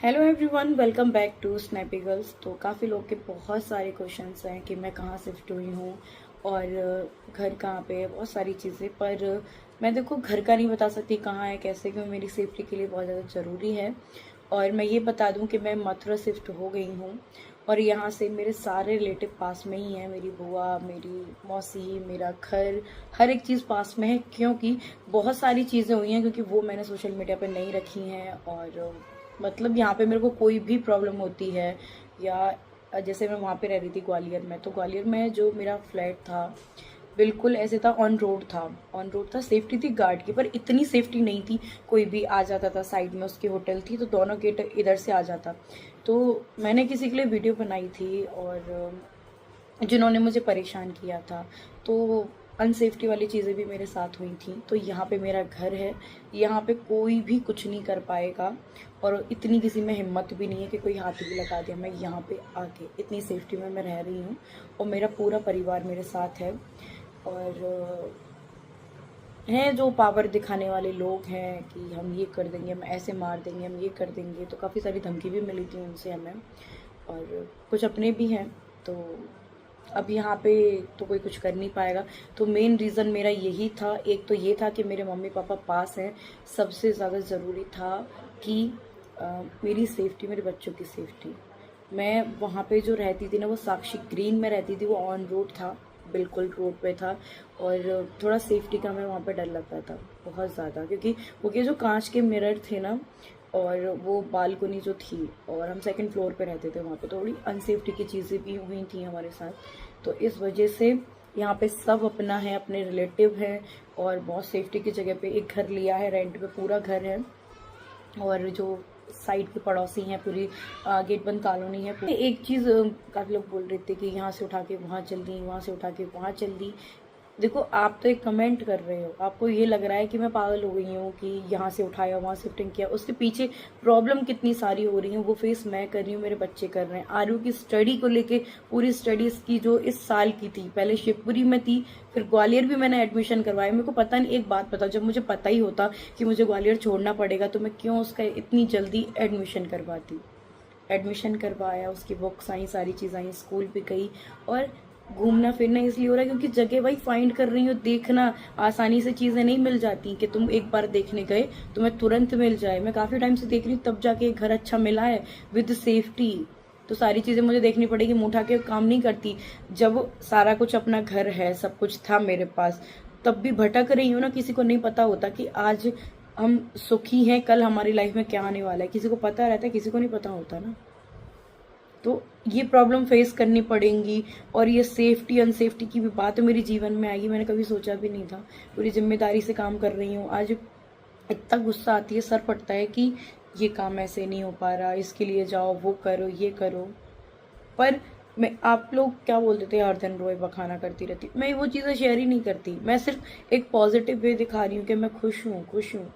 Hello everyone, welcome back to snappy girls. तो काफ़ी लोग के बहुत सारे क्वेश्चंस हैं कि मैं कहाँ शिफ्ट हुई हूँ और घर कहाँ पे है, बहुत सारी चीज़ें। पर मैं देखो घर का नहीं बता सकती कहाँ है कैसे, क्यों मेरी सेफ्टी के लिए बहुत ज़्यादा ज़रूरी है। और मैं ये बता दूँ कि मैं मथुरा शिफ्ट हो गई हूँ और यहाँ से मेरे सारे रिलेटिव पास में ही हैं। मेरी बुआ, मेरी मौसी, मेरा घर, हर एक चीज़ पास में है, क्योंकि बहुत सारी चीज़ें हुई हैं क्योंकि वो मैंने सोशल मीडिया पे नहीं रखी हैं। और मतलब यहाँ पे मेरे को कोई भी प्रॉब्लम होती है या जैसे मैं वहाँ पे रह रही थी ग्वालियर में, तो ग्वालियर में जो मेरा फ्लैट था बिल्कुल ऐसे था, ऑन रोड था, सेफ्टी थी गार्ड की, पर इतनी सेफ्टी नहीं थी। कोई भी आ जाता था, साइड में उसकी होटल थी तो दोनों गेट इधर से आ जाता। तो मैंने किसी के लिए वीडियो बनाई थी और जिन्होंने मुझे परेशान किया था, तो अनसेफ्टी वाली चीज़ें भी मेरे साथ हुई थी। तो यहाँ पे मेरा घर है, यहाँ पे कोई भी कुछ नहीं कर पाएगा और इतनी किसी में हिम्मत भी नहीं है कि कोई हाथ भी लगा दे। मैं यहाँ पे आके इतनी सेफ्टी में मैं रह रही हूँ और मेरा पूरा परिवार मेरे साथ है। और हैं जो पावर दिखाने वाले लोग हैं कि हम ये कर देंगे, हम ऐसे मार देंगे, हम ये कर देंगे, तो काफ़ी सारी धमकी भी मिली थी उनसे हमें, और कुछ अपने भी हैं। तो अब यहाँ पे तो कोई कुछ कर नहीं पाएगा। तो मेन रीज़न मेरा यही था, एक तो ये था कि मेरे मम्मी पापा पास हैं, सबसे ज़्यादा ज़रूरी था कि मेरी सेफ्टी, मेरे बच्चों की सेफ्टी। मैं वहाँ पे जो रहती थी ना, वो साक्षी ग्रीन में रहती थी, वो ऑन रोड था, बिल्कुल रोड पे था। और थोड़ा सेफ्टी का मैं वहाँ पे डर लगता था बहुत ज़्यादा, क्योंकि वो के जो कांच के मिरर थे ना, और वो बालकनी जो थी, और हम सेकंड फ्लोर पे रहते थे, वहाँ पे थोड़ी अनसेफ्टी की चीज़ें भी हुई थी हमारे साथ। तो इस वजह से यहाँ पे सब अपना है, अपने रिलेटिव हैं, और बहुत सेफ्टी की जगह पे एक घर लिया है, रेंट पे पूरा घर है। और जो साइड के पड़ोसी हैं, पूरी गेट बंद कॉलोनी है। एक चीज़ काफ़ी लोग बोल रहे थे कि यहाँ से उठा के वहाँ चल दी, वहाँ से उठा के वहाँ चल दी। देखो, आप तो एक कमेंट कर रहे हो, आपको ये लग रहा है कि मैं पागल हो गई हूँ कि यहाँ से उठाया वहाँ शिफ्टिंग किया। उसके पीछे प्रॉब्लम कितनी सारी हो रही है, वो फेस मैं कर रही हूँ, मेरे बच्चे कर रहे हैं। आरू की स्टडी को लेके, पूरी स्टडीज की जो इस साल की थी, पहले शिवपुरी में थी, फिर ग्वालियर भी मैंने एडमिशन करवाया। मेरे को पता नहीं, एक बात बताओ, जब मुझे पता ही होता कि मुझे ग्वालियर छोड़ना पड़ेगा तो मैं क्यों उसका इतनी जल्दी एडमिशन करवाती। एडमिशन करवाया, उसकी बुक्स आई, सारी चीज़ आई, स्कूल भी गई। और घूमना फिरना इसलिए हो रहा है क्योंकि जगह भाई फाइंड कर रही हो, देखना आसानी से चीज़ें नहीं मिल जाती कि तुम एक बार देखने गए तुम्हें तुरंत मिल जाए। मैं काफ़ी टाइम से देख रही हूँ, तब जाके एक घर अच्छा मिला है विद सेफ्टी। तो सारी चीज़ें मुझे देखनी पड़ेगी, मुँह उठा के काम नहीं करती। जब सारा कुछ अपना घर है, सब कुछ था मेरे पास, तब भी भटक रही हूँ ना। किसी को नहीं पता होता कि आज हम सुखी हैं, कल हमारी लाइफ में क्या आने वाला है, किसी को पता रहता है, किसी को नहीं पता होता ना। तो ये प्रॉब्लम फेस करनी पड़ेंगी। और ये सेफ्टी अनसेफ्टी की भी बात मेरे जीवन में आएगी, मैंने कभी सोचा भी नहीं था। पूरी जिम्मेदारी से काम कर रही हूँ। आज इतना गुस्सा आती है, सर फटता है कि ये काम ऐसे नहीं हो पा रहा, इसके लिए जाओ, वो करो, ये करो। पर मैं, आप लोग क्या बोलते थे, हर दिन रोए बखाना करती रहती, मैं वो चीज़ें शेयर ही नहीं करती। मैं सिर्फ एक पॉजिटिव वे दिखा रही हूँ कि मैं खुश हूँ, खुश हूँ।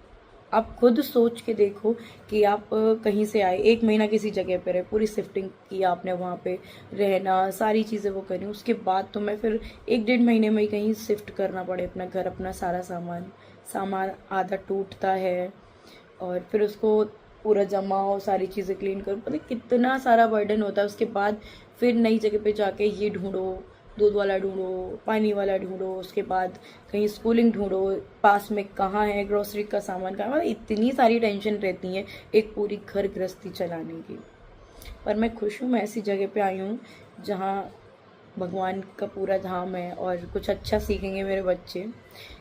आप खुद सोच के देखो कि आप कहीं से आए, 1 महीना किसी जगह पे रहे, पूरी शिफ्टिंग की आपने, वहाँ पे रहना, सारी चीज़ें वो करी, उसके बाद तो मैं फिर 1 डेढ़ महीने में ही कहीं शिफ्ट करना पड़े अपना घर, अपना सारा सामान। सामान आधा टूटता है और फिर उसको पूरा जमा हो, सारी चीज़ें क्लीन करो, पता है कितना सारा बर्डन होता है। उसके बाद फिर नई जगह पे जाके ये ढूंढो, दूध वाला ढूंढो, पानी वाला ढूंढो, उसके बाद कहीं स्कूलिंग ढूंढो, पास में कहाँ है, ग्रोसरी का सामान कहाँ, मतलब इतनी सारी टेंशन रहती है एक पूरी घर गृहस्थी चलाने की। पर मैं खुश हूँ, मैं ऐसी जगह पे आई हूँ जहाँ भगवान का पूरा धाम है और कुछ अच्छा सीखेंगे मेरे बच्चे,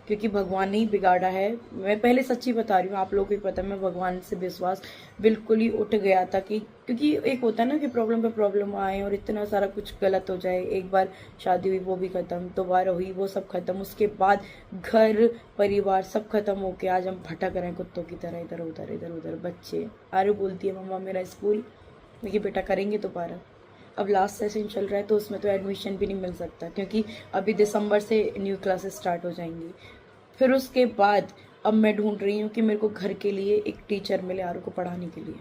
क्योंकि भगवान ने ही बिगाड़ा है। मैं पहले सच्ची बता रही हूँ, आप लोगों को भी पता है, मैं भगवान से विश्वास बिल्कुल ही उठ गया था कि, क्योंकि एक होता है ना कि प्रॉब्लम पे प्रॉब्लम आए और इतना सारा कुछ गलत हो जाए। एक बार शादी हुई वो भी खत्म, दोबारा हुई वो सब खत्म, उसके बाद घर परिवार सब खत्म होके आज हम भटक रहे हैं कुत्तों की तरह, इधर उधर इधर उधर। बच्चे, आरू बोलती है मम्मा मेरा स्कूल, मैं बेटा करेंगे दोबारा। अब लास्ट सेशन चल रहा है तो उसमें तो एडमिशन भी नहीं मिल सकता, क्योंकि अभी दिसंबर से न्यू क्लासेस स्टार्ट हो जाएंगी। फिर उसके बाद अब मैं ढूंढ रही हूँ कि मेरे को घर के लिए एक टीचर मिले आरू को पढ़ाने के लिए,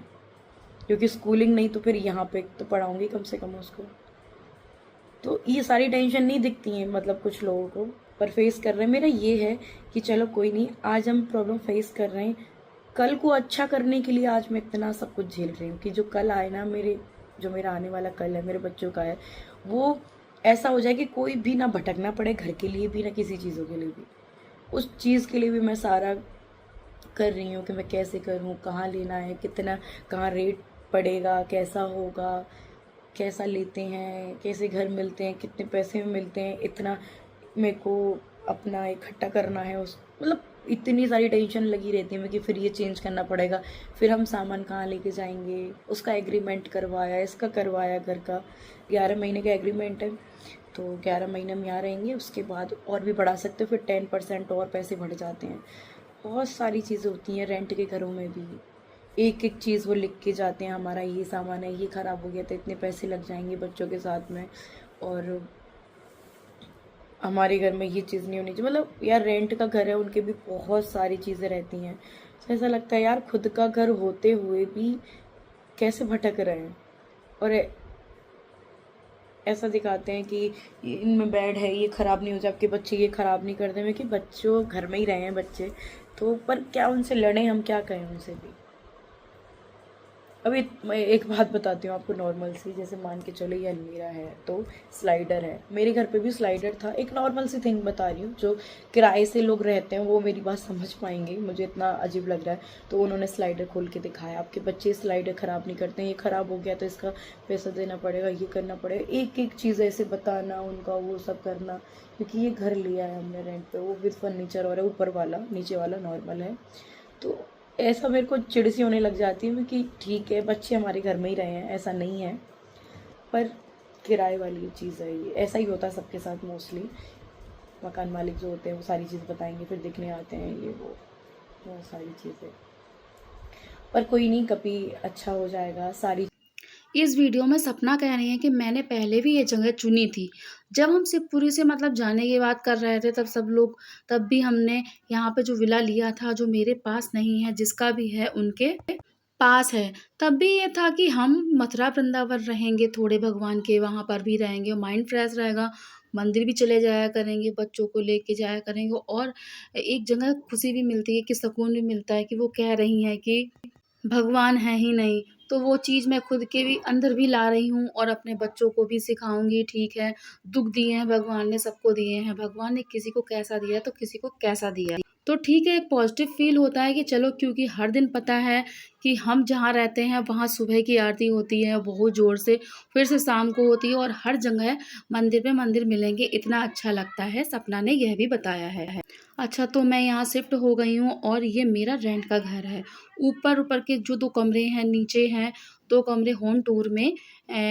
क्योंकि स्कूलिंग नहीं तो फिर यहाँ पे तो पढ़ाऊंगी कम से कम उसको। तो ये सारी टेंशन नहीं दिखती है मतलब कुछ लोगों को, पर फेस कर रहे हैं। मेरा ये है कि चलो कोई नहीं, आज हम प्रॉब्लम फेस कर रहे हैं, कल को अच्छा करने के लिए आज मैं इतना सब कुछ झेल रही हूँ कि जो कल आए ना, जो मेरा आने वाला कल है, मेरे बच्चों का है, वो ऐसा हो जाए कि कोई भी ना भटकना पड़े, घर के लिए भी ना किसी चीज़ों के लिए भी। उस चीज़ के लिए भी मैं सारा कर रही हूँ कि मैं कैसे करूँ, कहाँ लेना है, कितना, कहाँ रेट पड़ेगा, कैसा होगा, कैसा लेते हैं, कैसे घर मिलते हैं, कितने पैसे में मिलते हैं, इतना मेरे को अपना इकट्ठा करना है। उस मतलब इतनी सारी टेंशन लगी रहती है मैं कि फिर ये चेंज करना पड़ेगा, फिर हम सामान कहाँ लेके जाएंगे, उसका एग्रीमेंट करवाया, इसका करवाया, घर का 11 महीने का एग्रीमेंट है, तो 11 महीने हम यहाँ रहेंगे, उसके बाद और भी बढ़ा सकते हो, फिर 10% और पैसे बढ़ जाते हैं। बहुत सारी चीज़ें होती हैं रेंट के घरों में भी। एक एक चीज़ वो लिख के जाते हैं, हमारा ये सामान है, ये ख़राब हो गया तो इतने पैसे लग जाएंगे बच्चों के साथ में, और हमारे घर में ये चीज़ नहीं होनी चाहिए। मतलब यार रेंट का घर है, उनके भी बहुत सारी चीज़ें रहती हैं, तो ऐसा लगता है यार खुद का घर होते हुए भी कैसे भटक रहे हैं। और ऐसा दिखाते हैं कि इनमें बेड है, ये ख़राब नहीं हो जाए, आपके बच्चे ये ख़राब नहीं कर दें, कि बच्चों घर में ही रहे हैं बच्चे, तो पर क्या उनसे लड़ें, हम क्या कहें उनसे भी। अभी मैं एक बात बताती हूँ आपको नॉर्मल सी, जैसे मान के चलो ये अलमीरा है तो स्लाइडर है, मेरे घर पे भी स्लाइडर था, एक नॉर्मल सी थिंग बता रही हूँ, जो किराए से लोग रहते हैं वो मेरी बात समझ पाएंगे, मुझे इतना अजीब लग रहा है। तो उन्होंने स्लाइडर खोल के दिखाया, आपके बच्चे स्लाइडर ख़राब नहीं करते हैं, ये ख़राब हो गया तो इसका पैसा देना पड़ेगा, ये करना पड़ेगा, एक एक चीज़ ऐसे बताना उनका, वो सब करना, क्योंकि ये घर लिया है हमने रेंट पे, वो विद फर्नीचर और है, ऊपर वाला, नीचे वाला नॉर्मल है। तो ऐसा मेरे को चिड़ सी होने लग जाती है कि ठीक है बच्चे हमारे घर में ही रहे हैं, ऐसा नहीं है, पर किराए वाली चीज़ है ये, ऐसा ही होता है सबके साथ मोस्टली। मकान मालिक जो होते हैं वो सारी चीज़ बताएंगे, फिर देखने आते हैं ये वो, बहुत सारी चीज़ें, पर कोई नहीं, कभी अच्छा हो जाएगा सारी। इस वीडियो में सपना कह रही है कि मैंने पहले भी ये जगह चुनी थी। जब हम शिवपुरी से मतलब जाने की बात कर रहे थे तब भी हमने यहाँ पे जो विला लिया था, जो मेरे पास नहीं है, जिसका भी है उनके पास है। तब भी ये था कि हम मथुरा वृंदावन रहेंगे, थोड़े भगवान के वहाँ पर भी रहेंगे, माइंड फ्रेश रहेगा, मंदिर भी चले जाया करेंगे, बच्चों को लेके जाया करेंगे और एक जगह खुशी भी मिलती है कि सुकून भी मिलता है कि वो कह रही हैं कि भगवान है ही नहीं, तो वो चीज़ मैं खुद के भी अंदर भी ला रही हूँ और अपने बच्चों को भी सिखाऊँगी, ठीक है, दुःख दिए हैं भगवान ने, सबको दिए हैं, भगवान ने किसी को कैसा दिया है तो किसी को कैसा दिया है। तो ठीक है, एक पॉज़िटिव फ़ील होता है कि चलो, क्योंकि हर दिन पता है कि हम जहाँ रहते हैं वहाँ सुबह की आरती होती है बहुत ज़ोर से, फिर से शाम को होती है और हर जगह मंदिर पे मंदिर मिलेंगे, इतना अच्छा लगता है, सपना ने यह भी बताया है। अच्छा, तो मैं यहाँ शिफ्ट हो गई हूँ और ये मेरा रेंट का घर है। ऊपर के जो 2 कमरे हैं, नीचे हैं 2 कमरे होम टूर में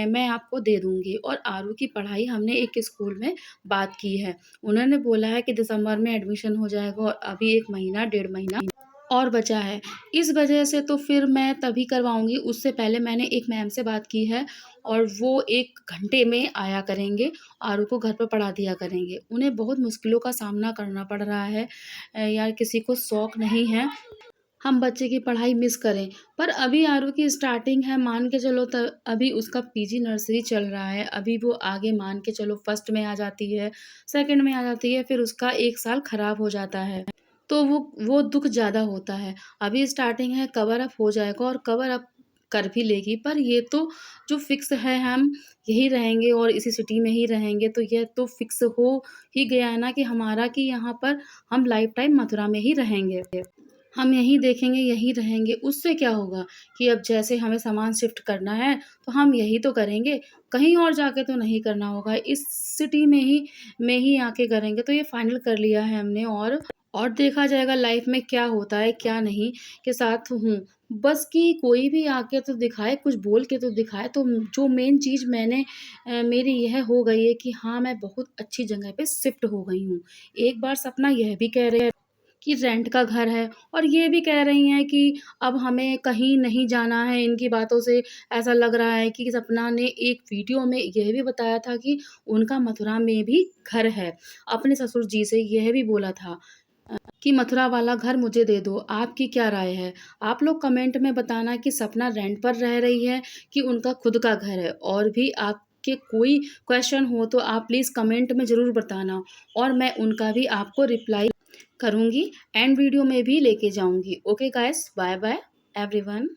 मैं आपको दे दूँगी और आरू की पढ़ाई हमने एक स्कूल में बात की है। उन्होंने बोला है कि दिसंबर में एडमिशन हो जाएगा और अभी 1 महीना, डेढ़ महीना और बचा है। इस वजह से तो फिर मैं तभी करवाऊँगी, उससे पहले मैंने एक मैम से बात की है और वो 1 घंटे में आया करेंगे, आरू को घर पे पढ़ा दिया करेंगे। उन्हें बहुत मुश्किलों का सामना करना पड़ रहा है। यार किसी को शौक नहीं है हम बच्चे की पढ़ाई मिस करें। पर अभी आरू की स्टार्टिंग है, मान के चलो त अभी उसका पीजी नर्सरी चल रहा है, अभी वो आगे मान के चलो फर्स्ट में आ जाती है, सेकंड में आ जाती है, फिर उसका 1 साल खराब हो जाता है। तो वो दुःख ज़्यादा होता है। अभी स्टार्टिंग है, कवर अप हो जाएगा और कवर अप कर भी लेगी, पर ये तो जो फिक्स है हम यहीं रहेंगे और इसी सिटी में ही रहेंगे, तो ये तो फिक्स हो ही गया है ना कि हमारा कि यहाँ पर हम लाइफ़ टाइम मथुरा में ही रहेंगे। हम यहीं देखेंगे, यहीं रहेंगे, उससे क्या होगा कि अब जैसे हमें सामान शिफ्ट करना है, तो हम यही तो करेंगे, कहीं और जाके तो नहीं करना होगा, इस सिटी में ही आके करेंगे। तो ये फाइनल कर लिया है हमने और देखा जाएगा लाइफ में क्या होता है, क्या नहीं, के साथ हूँ। बस कि कोई भी आके तो दिखाए, कुछ बोल के तो दिखाए, तो जो मेन चीज़ मेरी यह हो गई है कि हाँ, मैं बहुत अच्छी जगह पे शिफ्ट हो गई हूँ। एक बार सपना यह भी कह रहे कि रेंट का घर है और ये भी कह रही हैं कि अब हमें कहीं नहीं जाना है। इनकी बातों से ऐसा लग रहा है कि सपना ने एक वीडियो में यह भी बताया था कि उनका मथुरा में भी घर है। अपने ससुर जी से यह भी बोला था कि मथुरा वाला घर मुझे दे दो। आपकी क्या राय है? आप लोग कमेंट में बताना कि सपना रेंट पर रह रही है कि उनका खुद का घर है? और भी आपके कोई क्वेश्चन हो तो आप प्लीज़ कमेंट में ज़रूर बताना और मैं उनका भी आपको रिप्लाई करूँगी, एंड वीडियो में भी लेके जाऊँगी। Okay guys, bye bye everyone.